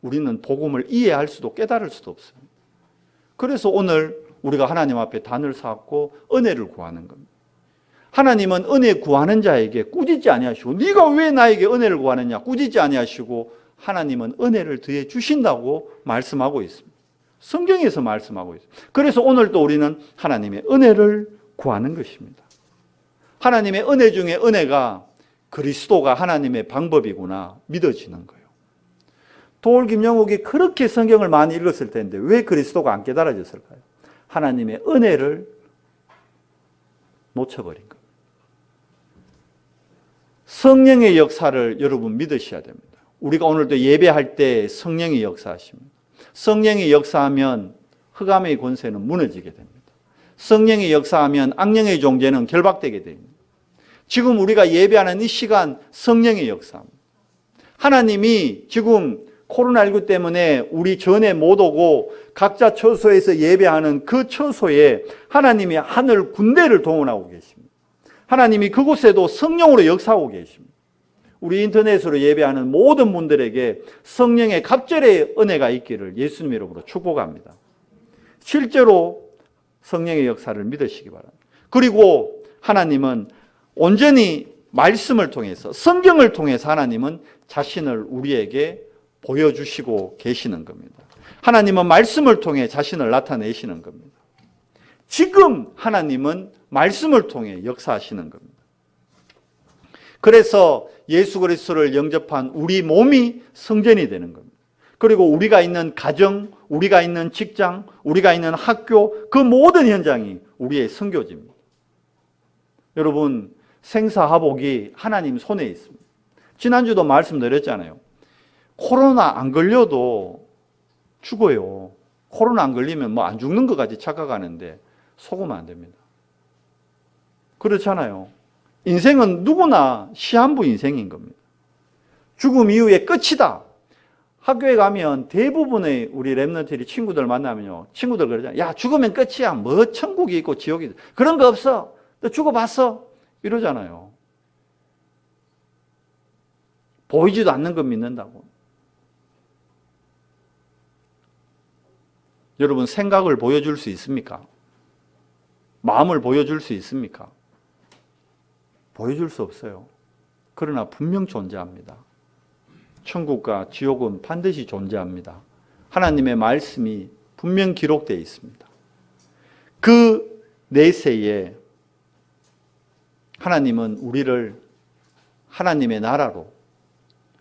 우리는 복음을 이해할 수도 깨달을 수도 없어요. 그래서 오늘 우리가 하나님 앞에 단을 쌓고 은혜를 구하는 겁니다. 하나님은 은혜 구하는 자에게 꾸짖지 아니하시고 네가 왜 나에게 은혜를 구하느냐 꾸짖지 아니하시고 하나님은 은혜를 더해 주신다고 말씀하고 있습니다. 성경에서 말씀하고 있습니다. 그래서 오늘 또 우리는 하나님의 은혜를 구하는 것입니다. 하나님의 은혜 중에 은혜가 그리스도가 하나님의 방법이구나 믿어지는 거예요. 도올 김영욱이 그렇게 성경을 많이 읽었을 텐데 왜 그리스도가 안 깨달아졌을까요? 하나님의 은혜를 놓쳐버린 겁니다. 성령의 역사를 여러분 믿으셔야 됩니다. 우리가 오늘도 예배할 때 성령이 역사하십니다. 성령이 역사하면 흑암의 권세는 무너지게 됩니다. 성령이 역사하면 악령의 존재는 결박되게 됩니다. 지금 우리가 예배하는 이 시간 성령의 역사입니다. 하나님이 지금 코로나19 때문에 우리 전에 못 오고 각자 처소에서 예배하는 그 처소에 하나님이 하늘 군대를 동원하고 계십니다. 하나님이 그곳에도 성령으로 역사하고 계십니다. 우리 인터넷으로 예배하는 모든 분들에게 성령의 갑절의 은혜가 있기를 예수님 이름으로 축복합니다. 실제로 성령의 역사를 믿으시기 바랍니다. 그리고 하나님은 온전히 말씀을 통해서 성경을 통해서 하나님은 자신을 우리에게 보여주시고 계시는 겁니다. 하나님은 말씀을 통해 자신을 나타내시는 겁니다. 지금 하나님은 말씀을 통해 역사하시는 겁니다. 그래서 예수 그리스도를 영접한 우리 몸이 성전이 되는 겁니다. 그리고 우리가 있는 가정, 우리가 있는 직장, 우리가 있는 학교, 그 모든 현장이 우리의 선교지입니다. 여러분, 생사화복이 하나님 손에 있습니다. 지난주도 말씀드렸잖아요. 코로나 안 걸려도 죽어요. 코로나 안 걸리면 뭐 안 죽는 것 같이 착각하는데 속으면 안 됩니다. 그렇잖아요. 인생은 누구나 시한부 인생인 겁니다. 죽음 이후에 끝이다. 학교에 가면 대부분의 우리 랩런트리 친구들 만나면요. 친구들 그러잖아요. 야, 죽으면 끝이야. 뭐 천국이 있고 지옥이 있고. 그런 거 없어. 너 죽어봤어? 이러잖아요. 보이지도 않는 거 믿는다고. 여러분, 생각을 보여줄 수 있습니까? 마음을 보여줄 수 있습니까? 보여줄 수 없어요. 그러나 분명 존재합니다. 천국과 지옥은 반드시 존재합니다. 하나님의 말씀이 분명 기록되어 있습니다. 그 내세에 하나님은 우리를 하나님의 나라로,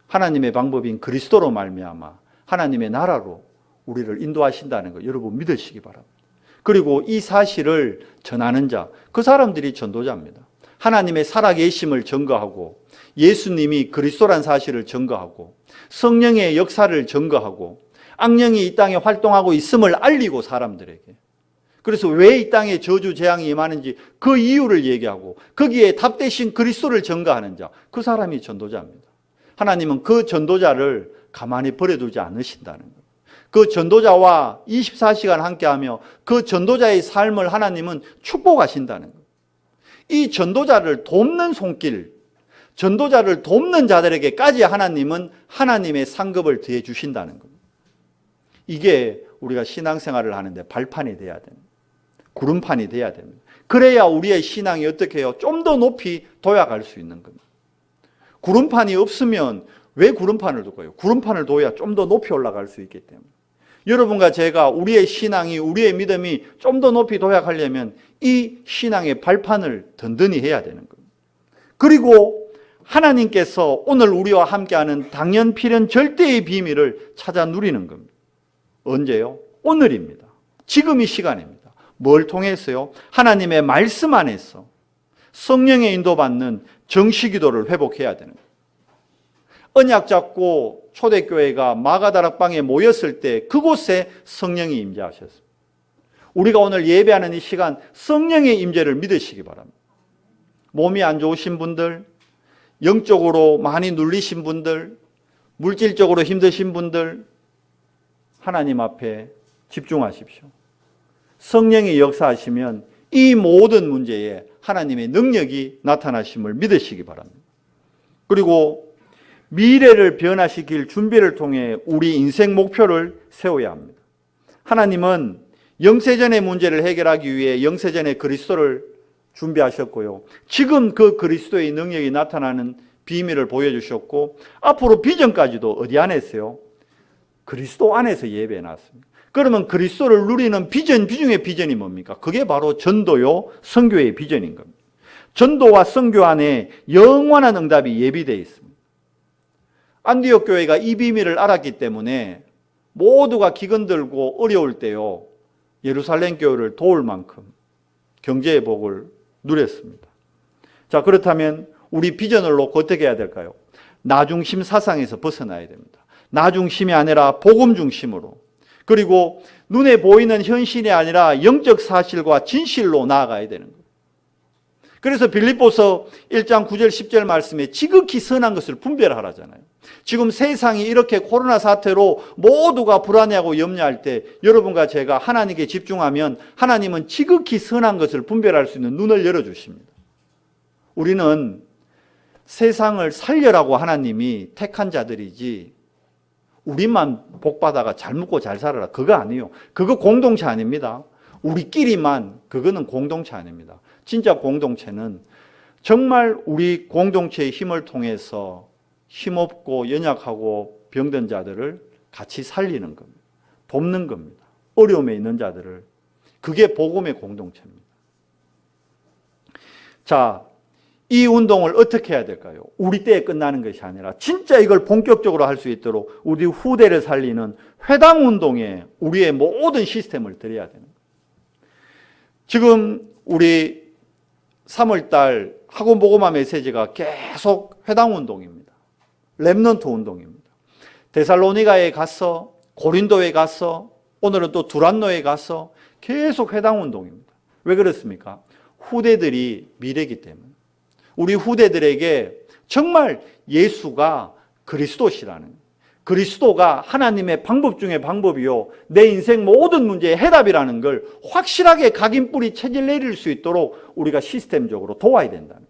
하나님의 방법인 그리스도로 말미암아 하나님의 나라로 우리를 인도하신다는 거 여러분 믿으시기 바랍니다. 그리고 이 사실을 전하는 자, 그 사람들이 전도자입니다. 하나님의 살아계심을 증거하고 예수님이 그리스도란 사실을 증거하고 성령의 역사를 증거하고 악령이 이 땅에 활동하고 있음을 알리고 사람들에게, 그래서 왜 이 땅에 저주 재앙이 임하는지 그 이유를 얘기하고 거기에 답되신 그리스도를 증거하는 자, 그 사람이 전도자입니다. 하나님은 그 전도자를 가만히 버려두지 않으신다는 거예요. 그 전도자와 24시간 함께하며 그 전도자의 삶을 하나님은 축복하신다는 거예요. 이 전도자를 돕는 손길, 전도자를 돕는 자들에게까지 하나님은 하나님의 상급을 더해 주신다는 겁니다. 이게 우리가 신앙생활을 하는데 발판이 돼야 됩니다. 구름판이 돼야 됩니다. 그래야 우리의 신앙이 어떻게 해요? 좀 더 높이 도약할 수 있는 겁니다. 구름판이 없으면 왜 구름판을 둘까요? 구름판을 둬야 좀 더 높이 올라갈 수 있기 때문에. 여러분과 제가 우리의 신앙이, 우리의 믿음이 좀 더 높이 도약하려면 이 신앙의 발판을 든든히 해야 되는 겁니다. 그리고 하나님께서 오늘 우리와 함께하는 당연 필연 절대의 비밀을 찾아 누리는 겁니다. 언제요? 오늘입니다. 지금 이 시간입니다. 뭘 통해서요? 하나님의 말씀 안에서 성령의 인도받는 정시기도를 회복해야 되는 거예요. 언약 잡고 초대교회가 마가다락방에 모였을 때 그곳에 성령이 임재하셨습니다. 우리가 오늘 예배하는 이 시간 성령의 임재를 믿으시기 바랍니다. 몸이 안 좋으신 분들, 영적으로 많이 눌리신 분들, 물질적으로 힘드신 분들, 하나님 앞에 집중하십시오. 성령이 역사하시면 이 모든 문제에 하나님의 능력이 나타나심을 믿으시기 바랍니다. 그리고 미래를 변화시킬 준비를 통해 우리 인생 목표를 세워야 합니다. 하나님은 영세전의 문제를 해결하기 위해 영세전의 그리스도를 준비하셨고요. 지금 그 그리스도의 능력이 나타나는 비밀을 보여주셨고, 앞으로 비전까지도 어디 안에 있어요? 그리스도 안에서 예배해 놨습니다. 그러면 그리스도를 누리는 비전 중에 비전이 뭡니까? 그게 바로 전도요, 선교의 비전인 겁니다. 전도와 선교 안에 영원한 응답이 예비되어 있습니다. 안디옥 교회가 이 비밀을 알았기 때문에 모두가 기근들고 어려울 때요, 예루살렘 교회를 도울 만큼 경제의 복을 누렸습니다. 자, 그렇다면 우리 비전을 놓고 어떻게 해야 될까요? 나 중심 사상에서 벗어나야 됩니다. 나 중심이 아니라 복음 중심으로, 그리고 눈에 보이는 현실이 아니라 영적 사실과 진실로 나아가야 되는 거예요. 그래서 빌립보서 1장 9절 10절 말씀에 지극히 선한 것을 분별하라잖아요. 지금 세상이 이렇게 코로나 사태로 모두가 불안해하고 염려할 때 여러분과 제가 하나님께 집중하면 하나님은 지극히 선한 것을 분별할 수 있는 눈을 열어주십니다. 우리는 세상을 살려라고 하나님이 택한 자들이지 우리만 복받아가 잘 먹고 잘 살아라, 그거 아니에요. 그거 공동체 아닙니다. 우리끼리만, 그거는 공동체 아닙니다. 진짜 공동체는 정말 우리 공동체의 힘을 통해서 힘없고 연약하고 병든 자들을 같이 살리는 겁니다. 돕는 겁니다. 어려움에 있는 자들을. 그게 복음의 공동체입니다. 자, 이 운동을 어떻게 해야 될까요? 우리 때에 끝나는 것이 아니라 진짜 이걸 본격적으로 할 수 있도록 우리 후대를 살리는 회당 운동에 우리의 모든 시스템을 들여야 되는 거예요. 지금 우리 3월달 학원 복음화 메시지가 계속 회당 운동입니다. 렘넌트 운동입니다. 데살로니가에 가서, 고린도에 가서, 오늘은 또 두란노에 가서 계속 회당 운동입니다. 왜 그렇습니까? 후대들이 미래이기 때문에. 우리 후대들에게 정말 예수가 그리스도시라는, 그리스도가 하나님의 방법 중에 방법이요, 내 인생 모든 문제의 해답이라는 걸 확실하게 각인뿌리 체질 내릴 수 있도록 우리가 시스템적으로 도와야 된다는,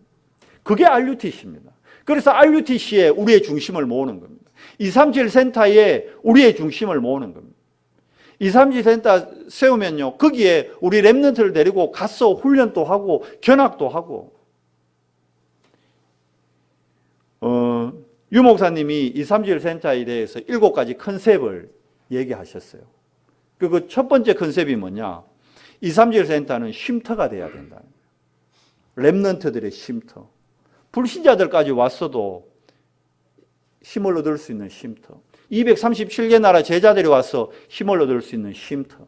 그게 RUTC입니다. 그래서 RUTC에 우리의 중심을 모으는 겁니다. 237 센터에 우리의 중심을 모으는 겁니다. 237 센터 세우면요, 거기에 우리 렘넌트를 데리고 가서 훈련도 하고 견학도 하고. 유 목사님이 237 센터에 대해서 7가지 컨셉을 얘기하셨어요. 그 첫 번째 컨셉이 뭐냐? 237 센터는 쉼터가 돼야 된다. 렘넌트들의 쉼터. 불신자들까지 왔어도 힘을 얻을 수 있는 쉼터. 237개 나라 제자들이 와서 힘을 얻을 수 있는 쉼터.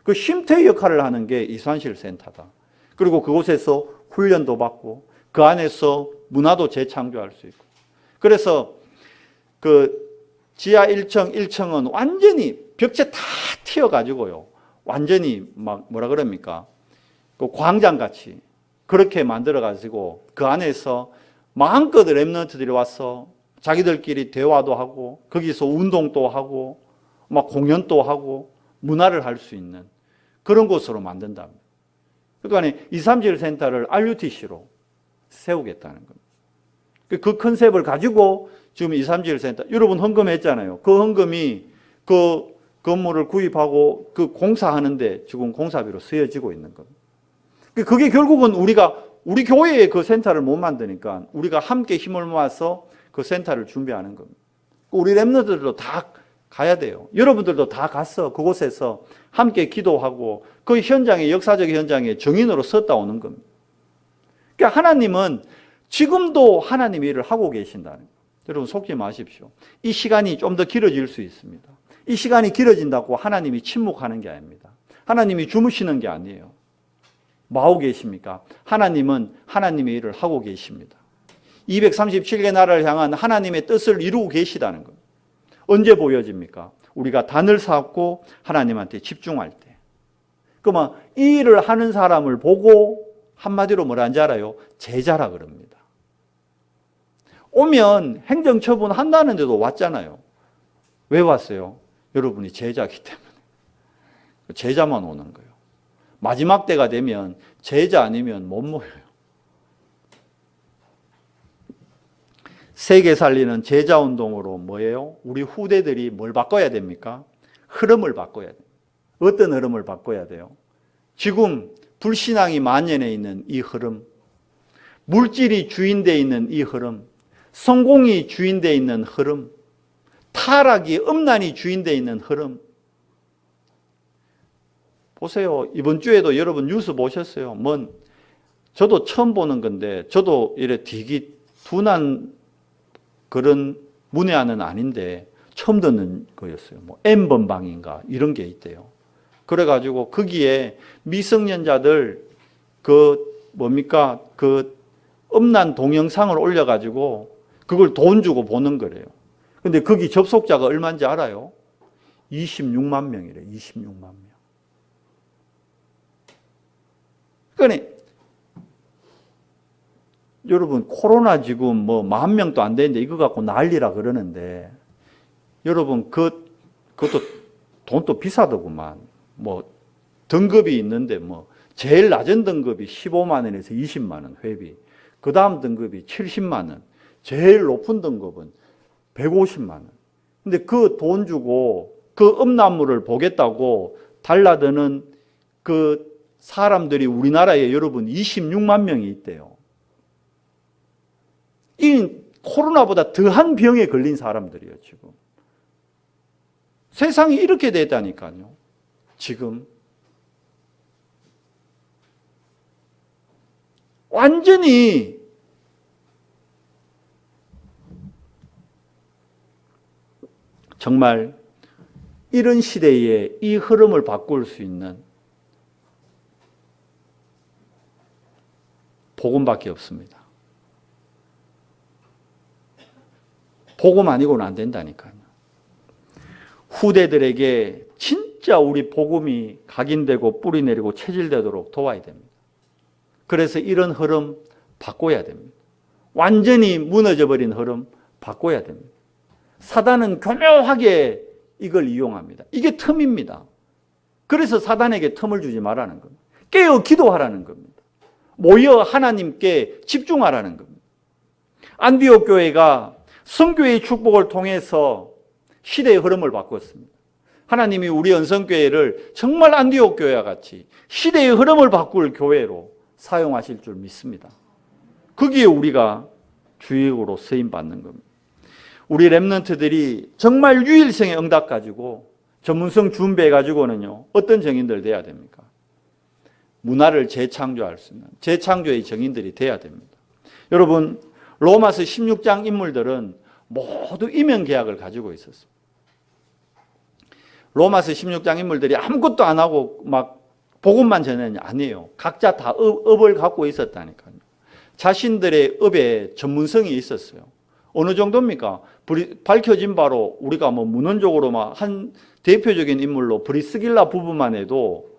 그 쉼터의 역할을 하는 게 237 센터다. 그리고 그곳에서 훈련도 받고 그 안에서 문화도 재창조할 수 있고. 그래서 그 지하 1층, 1층은 완전히 벽체 다 튀어가지고요, 완전히 막 뭐라 그럽니까? 그 광장같이 그렇게 만들어가지고 그 안에서 마음껏 렘넌트들이 와서 자기들끼리 대화도 하고 거기서 운동도 하고 막 공연도 하고 문화를 할 수 있는 그런 곳으로 만든답니다. 그러니까 237 센터를 RUTC로 세우겠다는 겁니다. 그 컨셉을 가지고 지금 237 센터, 여러분 헌금했잖아요. 그 헌금이 그 건물을 구입하고 그 공사하는데 지금 공사비로 쓰여지고 있는 겁니다. 그게 결국은 우리 교회에 그 센터를 못 만드니까 우리가 함께 힘을 모아서 그 센터를 준비하는 겁니다. 우리 렘너들도 다 가야 돼요. 여러분들도 다 가서 그곳에서 함께 기도하고 그 현장에, 역사적 현장에 정인으로 섰다 오는 겁니다. 그러니까 하나님은 지금도 하나님 일을 하고 계신다는 거예요. 여러분 속지 마십시오. 이 시간이 좀 더 길어질 수 있습니다. 이 시간이 길어진다고 하나님이 침묵하는 게 아닙니다. 하나님이 주무시는 게 아니에요. 뭐 하고 계십니까? 하나님은 하나님의 일을 하고 계십니다. 237개 나라를 향한 하나님의 뜻을 이루고 계시다는 겁니다. 언제 보여집니까? 우리가 단을 쌓고 하나님한테 집중할 때. 그러면 이 일을 하는 사람을 보고 한마디로 뭐라는지 알아요? 제자라 그럽니다. 오면 행정처분 한다는데도 왔잖아요. 왜 왔어요? 여러분이 제자이기 때문에. 제자만 오는 거예요. 마지막 때가 되면 제자 아니면 못 모여요. 세계 살리는 제자운동으로 뭐예요? 우리 후대들이 뭘 바꿔야 됩니까? 흐름을 바꿔야 돼요. 어떤 흐름을 바꿔야 돼요? 지금 불신앙이 만연해 있는 이 흐름, 물질이 주인되어 있는 이 흐름, 성공이 주인되어 있는 흐름, 타락이, 음란이 주인되어 있는 흐름. 보세요. 이번 주에도 여러분 뉴스 보셨어요? 저도 처음 보는 건데, 저도 이래 되게 둔한 그런 문외한은 아닌데, 처음 듣는 거였어요. N번방인가? 이런 게 있대요. 그래가지고 거기에 미성년자들 음란 동영상을 올려가지고 그걸 돈 주고 보는 거래요. 근데 거기 접속자가 얼마인지 알아요? 26만 명이래. 26만 명. 그러니까 여러분 코로나 지금 10,000명도 안 되는데 이거 갖고 난리라 그러는데 여러분 그것도 돈도 비싸더구만. 등급이 있는데 제일 낮은 등급이 15만 원에서 20만 원 회비. 그 다음 등급이 70만 원. 제일 높은 등급은 150만 원. 근데 그 돈 주고 그 음란물을 보겠다고 달라드는 그 사람들이 우리나라에 여러분 26만 명이 있대요. 이 코로나보다 더한 병에 걸린 사람들이에요, 지금. 세상이 이렇게 됐다니까요. 지금 완전히 정말 이런 시대에 이 흐름을 바꿀 수 있는 복음밖에 없습니다. 복음 아니고는 안 된다니까요. 후대들에게 진짜 우리 복음이 각인되고 뿌리 내리고 체질되도록 도와야 됩니다. 그래서 이런 흐름 바꿔야 됩니다. 완전히 무너져 버린 흐름 바꿔야 됩니다. 사단은 교묘하게 이걸 이용합니다. 이게 틈입니다. 그래서 사단에게 틈을 주지 말라는 겁니다. 깨어 기도하라는 겁니다. 모여 하나님께 집중하라는 겁니다. 안디옥 교회가 성교회의 축복을 통해서 시대의 흐름을 바꿨습니다. 하나님이 우리 언성교회를 정말 안디옥 교회와 같이 시대의 흐름을 바꿀 교회로 사용하실 줄 믿습니다. 거기에 우리가 주역으로 쓰임받는 겁니다. 우리 랩런트들이 정말 유일성의 응답 가지고 전문성 준비해 가지고는요, 어떤 정인들 돼야 됩니까? 문화를 재창조할 수 있는 재창조의 정인들이 돼야 됩니다. 여러분, 로마서 16장 인물들은 모두 임용계약을 가지고 있었습니다. 로마서 16장 인물들이 아무것도 안 하고 막 복음만 전하는 게 아니에요. 각자 다 업을 갖고 있었다니까요. 자신들의 업에 전문성이 있었어요. 어느 정도입니까? 밝혀진 바로 우리가 문헌적으로 한 대표적인 인물로 브리스길라 부부만 해도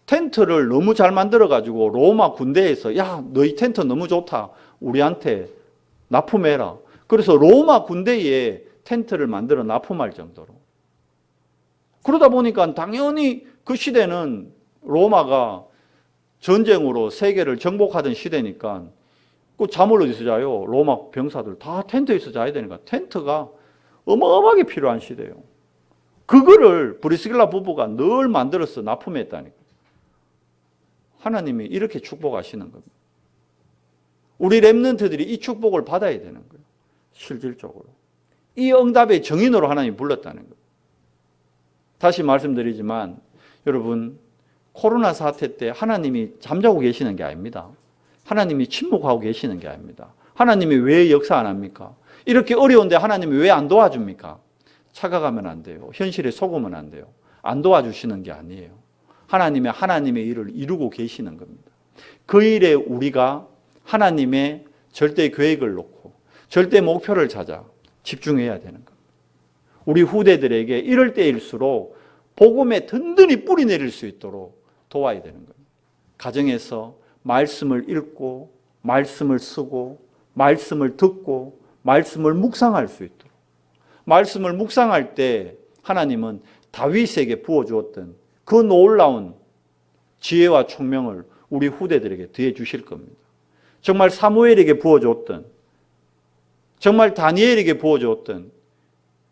텐트를 너무 잘 만들어가지고 로마 군대에서 야, 너희 텐트 너무 좋다. 우리한테 납품해라. 그래서 로마 군대에 텐트를 만들어 납품할 정도로. 그러다 보니까 당연히 그 시대는 로마가 전쟁으로 세계를 정복하던 시대니까 그 잠을 어디서 자요? 로마 병사들 다 텐트에서 자야 되니까 텐트가 어마어마하게 필요한 시대예요. 그거를 브리스길라 부부가 늘 만들어서 납품했다니까. 하나님이 이렇게 축복하시는 겁니다. 우리 랩런트들이 이 축복을 받아야 되는 거예요. 실질적으로. 이 응답의 정인으로 하나님이 불렀다는 거예요. 다시 말씀드리지만 여러분, 코로나 사태 때 하나님이 잠자고 계시는 게 아닙니다. 하나님이 침묵하고 계시는 게 아닙니다. 하나님이 왜 역사 안 합니까? 이렇게 어려운데 하나님이 왜 안 도와줍니까? 착각하면 안 돼요. 현실에 속으면 안 돼요. 안 도와주시는 게 아니에요. 하나님의 일을 이루고 계시는 겁니다. 그 일에 우리가 하나님의 절대 계획을 놓고 절대 목표를 찾아 집중해야 되는 겁니다. 우리 후대들에게 이럴 때일수록 복음에 든든히 뿌리 내릴 수 있도록 도와야 되는 겁니다. 가정에서 말씀을 읽고 말씀을 쓰고 말씀을 듣고 말씀을 묵상할 수 있도록. 말씀을 묵상할 때 하나님은 다윗에게 부어주었던 그 놀라운 지혜와 총명을 우리 후대들에게 더해 주실 겁니다. 정말 사무엘에게 부어줬던 정말 다니엘에게 부어주었던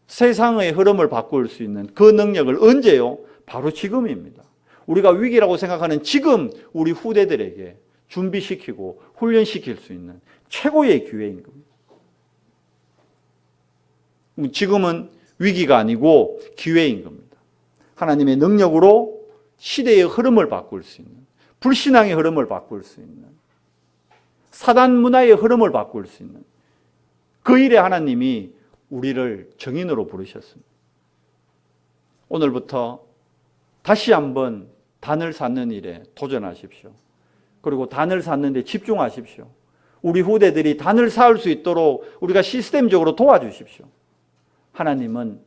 세상의 흐름을 바꿀 수 있는 그 능력을 언제요? 바로 지금입니다. 우리가 위기라고 생각하는 지금 우리 후대들에게 준비시키고 훈련시킬 수 있는 최고의 기회인 겁니다. 지금은 위기가 아니고 기회인 겁니다. 하나님의 능력으로 시대의 흐름을 바꿀 수 있는, 불신앙의 흐름을 바꿀 수 있는, 사단 문화의 흐름을 바꿀 수 있는 그 일에 하나님이 우리를 정인으로 부르셨습니다. 오늘부터 다시 한번 단을 쌓는 일에 도전하십시오. 그리고 단을 쌓는 데 집중하십시오. 우리 후대들이 단을 쌓을 수 있도록 우리가 시스템적으로 도와주십시오. 하나님은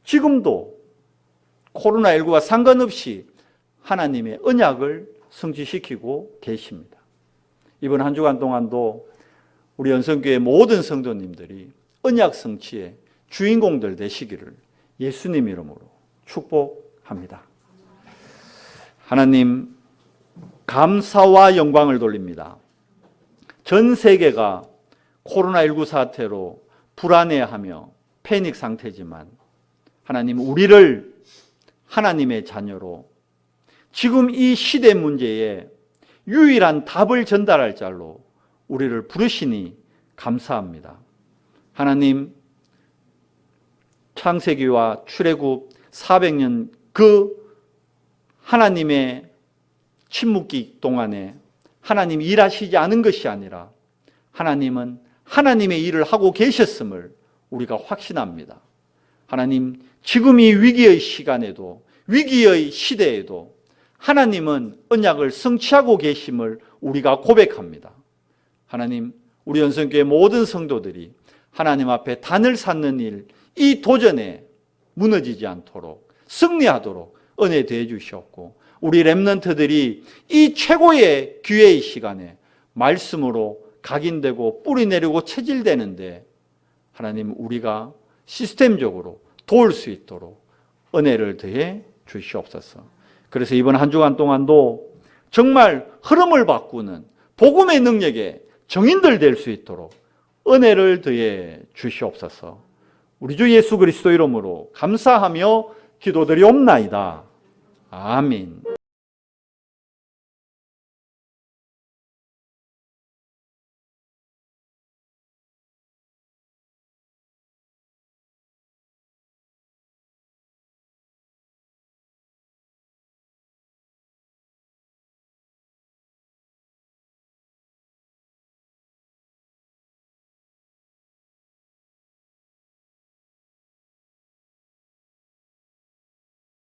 지금도 코로나19와 상관없이 하나님의 언약을 성취시키고 계십니다. 이번 한 주간 동안도 우리 연성교회 모든 성도님들이 언약 성취의 주인공들 되시기를 예수님 이름으로 축복합니다. 하나님, 감사와 영광을 돌립니다. 전 세계가 코로나19 사태로 불안해하며 패닉 상태지만 하나님, 우리를 하나님의 자녀로 지금 이 시대 문제에 유일한 답을 전달할 자로 우리를 부르시니 감사합니다. 하나님, 창세기와 출애굽 400년 그 하나님의 침묵기 동안에 하나님이 일하시지 않은 것이 아니라 하나님은 하나님의 일을 하고 계셨음을 우리가 확신합니다. 하나님, 지금 이 위기의 시간에도, 위기의 시대에도 하나님은 언약을 성취하고 계심을 우리가 고백합니다. 하나님, 우리 연성교회 모든 성도들이 하나님 앞에 단을 쌓는 일, 이 도전에 무너지지 않도록 승리하도록 은혜 더해 주시옵고, 우리 렘넌트들이 이 최고의 기회의 시간에 말씀으로 각인되고 뿌리 내리고 체질되는데 하나님, 우리가 시스템적으로 도울 수 있도록 은혜를 더해 주시옵소서. 그래서 이번 한 주간 동안도 정말 흐름을 바꾸는 복음의 능력에 정인들 될 수 있도록 은혜를 더해 주시옵소서. 우리 주 예수 그리스도 이름으로 감사하며 기도드리옵나이다. 아멘.